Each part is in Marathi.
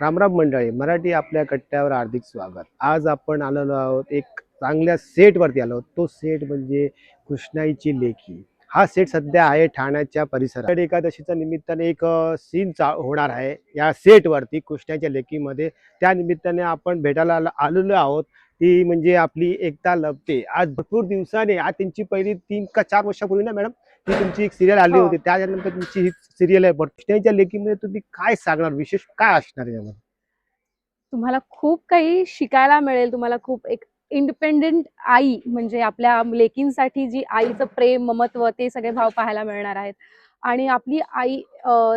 रामराम मंडळी, मराठी आपल्या कट्ट्यावर हार्दिक स्वागत. आज आपण आलेलो आहोत एक चांगल्या सेटवरती आलो आहोत. तो सेट म्हणजे कृष्णाईची लेकी. हा सेट सध्या आहे ठाण्याच्या परिसरात. आषाढी एकादशीच्या निमित्ताने एक सीन होणार आहे या सेटवरती कृष्णाच्या लेकीमध्ये. त्या निमित्ताने आपण भेटायला आलेलो आहोत. ती म्हणजे आपली एकता लपटे. आज भरपूर दिवसाने, आज त्यांची पहिली 3 का 4 वर्षापूर्वी ना मॅडम, ती तुमची एक सिरियल आली हो. होती. त्यानंतर तुमची ही सिरियल आहे. कृष्णाच्या लेकीमध्ये तुम्ही काय सांगणार, विशेष काय असणार आहे यामध्ये? तुम्हाला खूप काही शिकायला मिळेल. तुम्हाला खूप एक इंडिपेंडेंट आई म्हणजे आपल्या लेकींसाठी जी आईचं प्रेम, ममत्व ते सगळे भाव पाहायला मिळणार आहेत. आणि आपली आई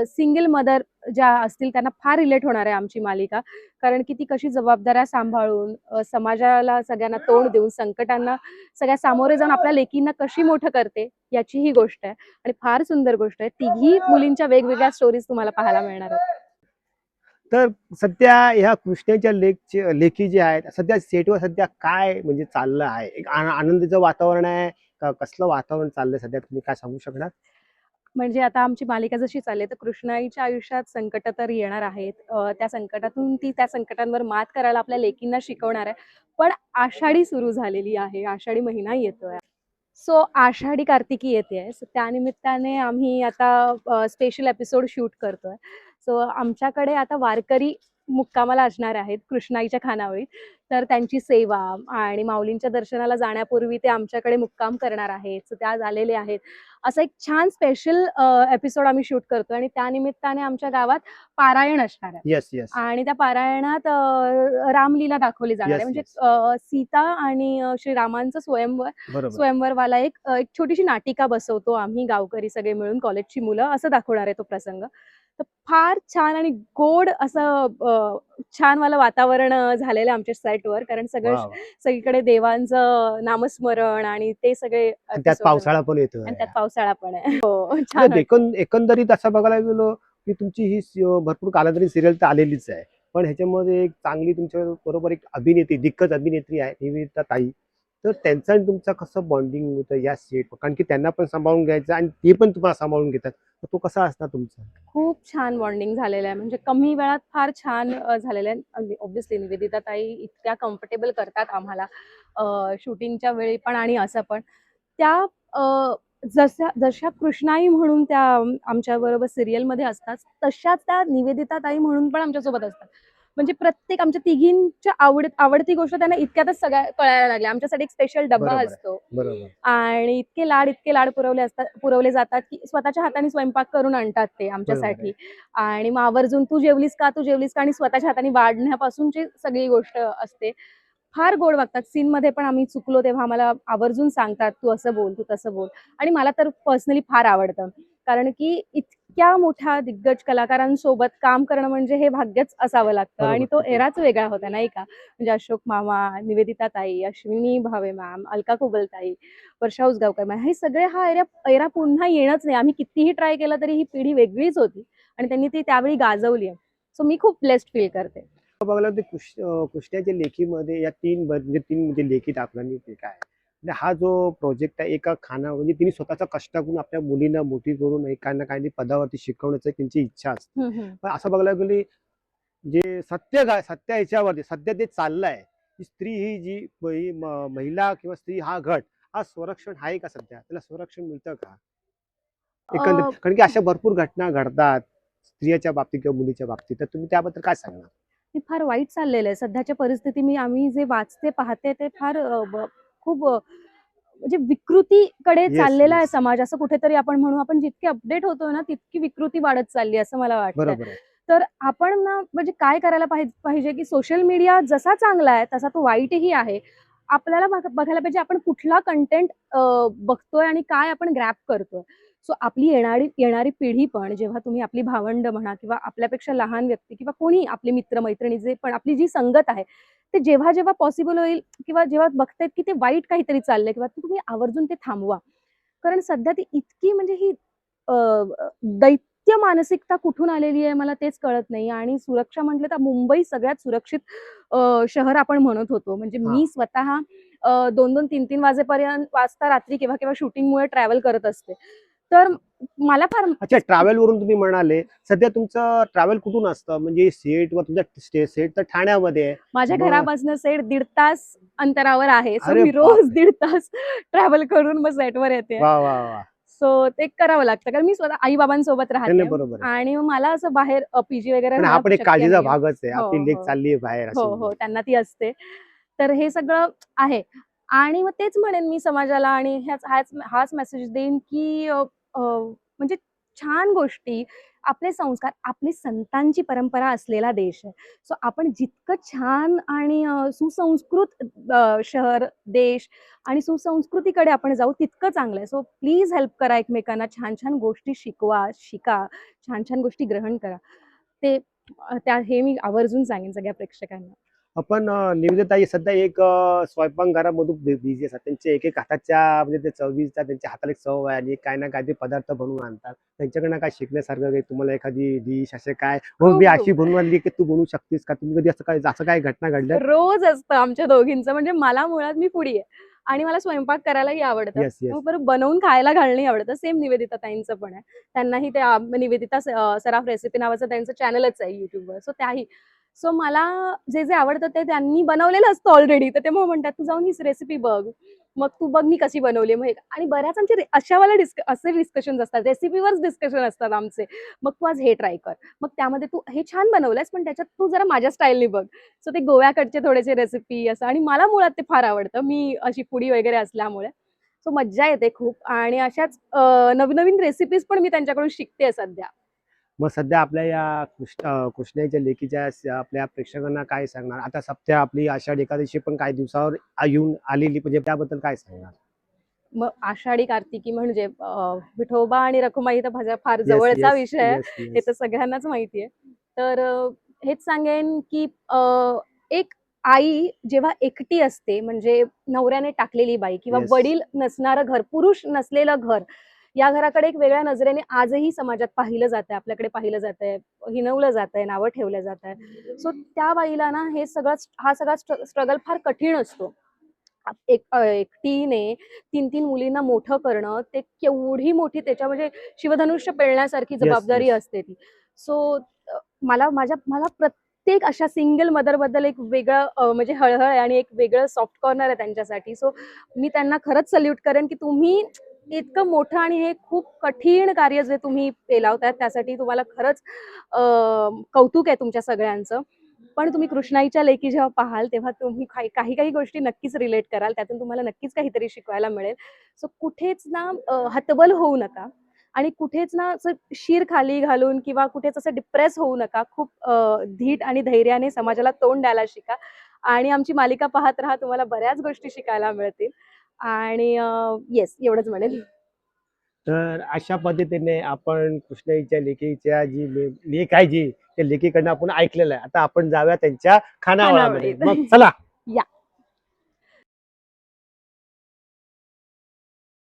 सिंगल मदर ज्या असतील त्यांना फार रिलेट होणार आहे आमची मालिका. कारण की ती कशी जबाबदाऱ्या सांभाळून समाजाला सगळ्यांना तोंड देऊन, संकटांना सगळ्या सामोरे जाऊन आपल्या लेकींना कशी मोठं करते याची ही गोष्ट आहे. आणि फार सुंदर गोष्ट आहे. तिघी मुलींच्या वेगवेगळ्या स्टोरीज तुम्हाला पाहायला मिळणार आहेत. तर सध्या ह्या कृष्णाच्या लेखी जे आहेत, सध्या सेटवर सध्या काय म्हणजे चाललं आहे? एक आनंदीचं वातावरण आहे का कसलं वातावरण चाललंय सध्या, तुम्ही काय सांगू शकणार? म्हणजे आता आमची मालिका जशी चालली तर कृष्णाईच्या आयुष्यात संकट तर येणार आहेत. त्या संकटातून ती त्या संकटांवर मात करायला आपल्या लेकींना शिकवणार आहे. पण आषाढी सुरू झालेली आहे. आषाढी महिना येतोय. सो आषाढी कार्तिकी येतेय. सो त्यानिमित्ताने आम्ही आता स्पेशल एपिसोड शूट करतोय. सो आमच्याकडे आता वारकरी मुक्कामाला असणार आहेत कृष्णाईच्या खानावळीत. तर त्यांची सेवा आणि माऊलींच्या दर्शनाला जाण्यापूर्वी ते आमच्याकडे मुक्काम करणार आहेत. सो त्या झालेले आहेत. असं एक छान स्पेशल एपिसोड आम्ही शूट करतोय आणि त्यानिमित्ताने आमच्या गावात पारायण असणार आहे. Yes, yes. आणि त्या पारायणात रामलीला दाखवली जाणार आहे. येस, म्हणजे येस. सीता आणि श्रीरामांचं बरोबर. स्वयंवरवाला एक छोटीशी नाटिका बसवतो आम्ही गावकरी सगळे मिळून, कॉलेजची मुलं, असं दाखवणार आहे तो प्रसंग. तर फार छान आणि गोड असं छानवालं वातावरण झालेलं आहे आमच्या सेटवर. कारण वाह! वाह! सगळीकडे देवांचं नामस्मरण आणि ते सगळे आणि त्यात एपिसोड होणार पावसाळा आहे. पण येतोय. आणि त्यात पावसाळा पण आहे. हो, छान म्हणजे वाटतं. एकंदरीत असं बघायला गेलो, की तुमची ही भरपूर कालांतरी सिरियल तर आलेलीच आहे. पण ह्याच्यामध्ये एक चांगली तुमच्या बरोबर एक अभिनेत्री, दिग्गज अभिनेत्री आहे निवेदिता ताई. तर त्यांचा आणि तुमचा कसं बॉन्डिंग होतं या सेटवर? कारण की त्यांना पण सांभाळून घ्यायचं आणि ते पण तुम्हाला सांभाळून घेतात. तर तो कसा असणार तुमचा? खूप छान बॉन्डिंग झालेलं आहे. म्हणजे कमी वेळात फार छान झालेलं आहे. ऑब्व्हियसली निवेदिता ताई इतक्या कम्फर्टेबल करतात आम्हाला शूटिंगच्या वेळी पण आणि असं पण. त्या अ, जशा जशा कृष्णाई म्हणून त्या आमच्याबरोबर सीरियलमध्ये असतात, तशाच त्या निवेदिता ताई म्हणून पण आमच्यासोबत असतात. म्हणजे प्रत्येक आमच्या तिघींच्या आवडती गोष्ट त्यांना इतक्यातच सगळ्या कळायला लागल्या. आमच्यासाठी एक स्पेशल डब्बा बरोबर आहे. असतो. बरोबर. आणि इतके लाड पुरवले जातात, की स्वतःच्या हाताने स्वयंपाक करून आणतात ते बरोबर आहे. आमच्यासाठी. आणि मग आवर्जून "तू जेवलीस का? तू जेवलीस का?" आणि स्वतःच्या हाताने वाढण्यापासूनची सगळी गोष्ट असते. फार गोड वागतात. सीनमध्ये पण आम्ही चुकलो तेव्हा आम्हाला आवर्जून सांगतात, "तू असं बोल, तू तसं बोल." आणि मला तर पर्सनली फार आवडतं. कारण की इतक्या मोठ्या दिग्गज कलाकारांसोबत काम करणं म्हणजे हे भाग्यच असावं लागतं आणि बरोबर. तो खूप एराच वेगळा होता, नाही का? म्हणजे अशोक मामा, निवेदिता ताई, अश्विनी भावे मॅम, अलका कुबल ताई, वर्षा उसगावकर मॅम, हे सगळे हा एरा पुन्हा येणंच नाही. आम्ही कितीही ट्राय केलं तरी ही पिढी वेगळीच होती आणि त्यांनी ती त्यावेळी गाजवली आहे. सो मी खूप ब्लेस्ड फील करते. बघायला ते कृष्णाच्या लेखीमध्ये या 3 म्हणजे 3 म्हणजे लेखी दाखवल्याने ते काय म्हणजे हा जो प्रोजेक्ट आहे एका म्हणजे तिने स्वतःचा कष्ट करून आपल्या मुलींना मोठी करून एखाद्या ना काही पदावरती शिकवण्याची त्यांची इच्छा असते. हं, हं. पण असं बघायला गेली, जे सत्य ह्याच्यावरती सध्या ते चाललंय, की स्त्री ही जी महिला किंवा स्त्री हा गट, हा संरक्षण आहे का सध्या? त्याला संरक्षण मिळतं का? अ, एकंदरीत कारण की अशा भरपूर घटना घडतात स्त्रियाच्या बाबतीत किंवा मुलीच्या बाबतीत. तर तुम्ही त्याबद्दल काय सांगणार? हे फार वाईट चाललेलं आहे. सध्याच्या परिस्थिती आम्ही जे वाचते, पाहते ते फार खूप म्हणजे विकृतीकडे येस, चाललेला आहे येस. समाज असं कुठेतरी आपण म्हणू. आपण जितके अपडेट होतोय ना, तितकी विकृती वाढत चालली आहे असं मला वाटतंय. बरोबर आहे. तर आपण ना म्हणजे काय करायला पाहिजे, की सोशल मीडिया जसा चांगला आहे, तसा तो वाईटही आहे. आपल्याला बघायला पाहिजे आपण कुठला कंटेंट बघतोय आणि काय आपण ग्रॅब करतोय. सो आपली येणारी येणारी पिढी पण जेव्हा तुम्ही आपली भावंड म्हणा किंवा आपल्यापेक्षा लहान व्यक्ती किंवा कोणी आपले मित्र-मैत्रिणी जे पण आपली जी संगत आहे, ते जेव्हा पॉसिबल होईल किंवा जेव्हा बघतायत, की ते वाईट काहीतरी चाललंय किंवा तुम्ही आवर्जून ते थांबवा. कारण सध्या ती इतकी म्हणजे ही अ, अ, दैत्य मानसिकता कुठून आलेली आहे मला तेच कळत नाही आणि सुरक्षा म्हटलं तर मुंबई सगळ्यात सुरक्षित शहर आपण म्हणत होतो. म्हणजे हां. मी स्वतः 2-2, 3-3 वाजता रात्री केव्हा-केव्हा शूटिंगमुळे ट्रॅव्हल करत असते. तर मला फार अच्छा, ट्रॅव्हल वरून तुम्ही म्हणाले, सध्या तुमचं ट्रॅव्हल कुठून असतं? म्हणजे सेटवर तुमच्या सेट तर ठाण्यामध्ये आहे. माझ्या मग घरापासून सेट 1.5 तास अंतरावर आहे. सो अरे मी रोज बापरे! 1.5 तास ट्रॅव्हल करून मग सेटवर येते. वाह, वाह, वाह! सो ते करावं लागतं कारण मी स्वतः आई-बाबांसोबत नाही, राहते नाही, बरोबर आहे. आणि मग मला असं बाहेर पीजी वगैरे पण हा राहणं पण एक शक्य काळजीचा नाहीये. भागच आहे. हो, आपली लेक हो. चालली आहे बाहेर अशी हो, हो. म्हणजे. त्यांना ती असते. तर हे सगळं आहे आणि मग तेच म्हणेन मी समाजाला आणि हाच मेसेज देईन, की म्हणजे छान गोष्टी, आपले संस्कार, आपली संतांची परंपरा असलेला देश आहे. सो आपण जितकं छान आणि सुसंस्कृत शहर, देश आणि सुसंस्कृतीकडे आपण जाऊ तितकं चांगलं आहे. सो प्लीज हेल्प करा एकमेकांना. छान-छान गोष्टी शिकवा, शिका. छान-छान गोष्टी ग्रहण करा. ते हे मी आवर्जून सांगेन सगळ्या प्रेक्षकांना. आपण निवेदिताई सध्या एक स्वयंपाकघरामधून बिझी असतात. त्यांचे एक हाताच्या म्हणजे ते चवीचा त्यांच्या हाताला एक चव आहे आणि काही ना काहीतरी पदार्थ बनवून आणतात. त्यांच्याकडनं काय शिकण्यासारखं काही तुम्हाला एखादी डिश असे काय, "हो, मी खूप अशी बनवून आणली की तू बनवू शकतेस का?" तुम्ही कधी असं काय घटना घडल्यात? रोज असतं आमच्या दोघींचं. म्हणजे मला मुळात मी फूडी आहे आणि मला स्वयंपाक करायलाही आवडतं. Yes, yes. मग बरं बनवून खायला घालणंही आवडतं. सेम निवेदिता ताईंचं पण आहे. त्यांनाही ते निवेदिता सराफ रेसिपी नावाचं त्यांचं चॅनलच आहे YouTubeवर. सो त्याही. सो मला जे आवडतं ते त्यांनी बनवलेलं असतं ऑलरेडी. तर ते मग म्हणतात, "तू जाऊन ही रेसिपी बघ. मग तू बघ मी कशी बनवली." मग आणि बऱ्याच आमचे असे डिस्कशन्स असतात. रेसिपीवरच डिस्कशन असतात आमचे. "मग तू आज हे ट्राय कर. मग त्यामध्ये तू हे छान बनवलंयस, पण त्याच्यात तू जरा माझ्या स्टाईलनी बघ." सो ते गोव्याकडचे थोडेसे रेसिपी असं आणि मला मुळात ते फार आवडतं. मी अशी फूडी वगैरे असल्यामुळे. सो मज्जा येते खूप आणि अशाच नवीन-नवीन रेसिपीज पण मी त्यांच्याकडून शिकतेय सध्या. मग सध्या आपल्या या कृष्णाईच्या लेकीच्या आपल्या प्रेक्षकांना काय सांगणार? आता सध्या आपली आषाढी एकादशी पण काही दिवसावर येऊन आलेली म्हणजे त्याबद्दल काय सांगणार? मग आषाढी कार्तिकी म्हणजे विठोबा आणि रखुमाई तर माझ्या फार येस, जवळचा येस, विषय आहे. येस, हे येस. तर सगळ्यांनाच माहिती आहे. तर हेच सांगेन की एक आई जेव्हा एकटी असते म्हणजे नवऱ्याने टाकलेली बाई किंवा येस. वडील नसणारं घर, पुरुष नसलेलं घर, या घराकडे एक वेगळ्या नजरेने आजही समाजात पाहिलं जातंय, आपल्याकडे पाहिलं जातंय, हिणवलं जातंय, नावं ठेवलं जातंय. सो त्या बाईला ना हा सगळा स्ट्रगल फार कठीण असतो. एकटीने 3-3 मुलींना मोठं करणं, ते केवढी मोठी त्याच्या म्हणजे शिवधनुष्य पेलण्यासारखी येस, जबाबदारी येस. असते ती. सो मला प्रत्येक अशा सिंगल मदरबद्दल एक वेगळं म्हणजे हळहळ आहे आणि एक वेगळं सॉफ्ट कॉर्नर आहे त्यांच्यासाठी. सो मी त्यांना खरंच सल्यूट करेन, की तुम्ही इतकं मोठं आणि हे खूप कठीण कार्य जे तुम्ही पेलावताय त्यासाठी तुम्हाला खरंच कौतुक आहे तुमच्या सगळ्यांचं. पण तुम्ही कृष्णाईच्या लेकी जेव्हा पाहाल, तेव्हा तुम्ही काही गोष्टी नक्कीच रिलेट कराल. त्यातून तुम्हाला नक्कीच काहीतरी शिकवायला मिळेल. सो कुठेच ना हतबल होऊ नका आणि कुठेच ना असं शिर खाली घालून किंवा कुठेच असं डिप्रेस होऊ नका. खूप धीट आणि धैर्याने समाजाला तोंड द्यायला शिका आणि आमची मालिका पाहत राहा. तुम्हाला बऱ्याच गोष्टी शिकायला मिळतील आणि येस एवढंच म्हणेन. तर अशा पद्धतीने आपण कृष्णाईच्या लेकीच्या लेक आहे जी, त्या लेकीकडनं आपण ऐकलेलं आहे. आता आपण जाऊया त्यांच्या खानावळामध्ये. खानावळीत. मग चला. या.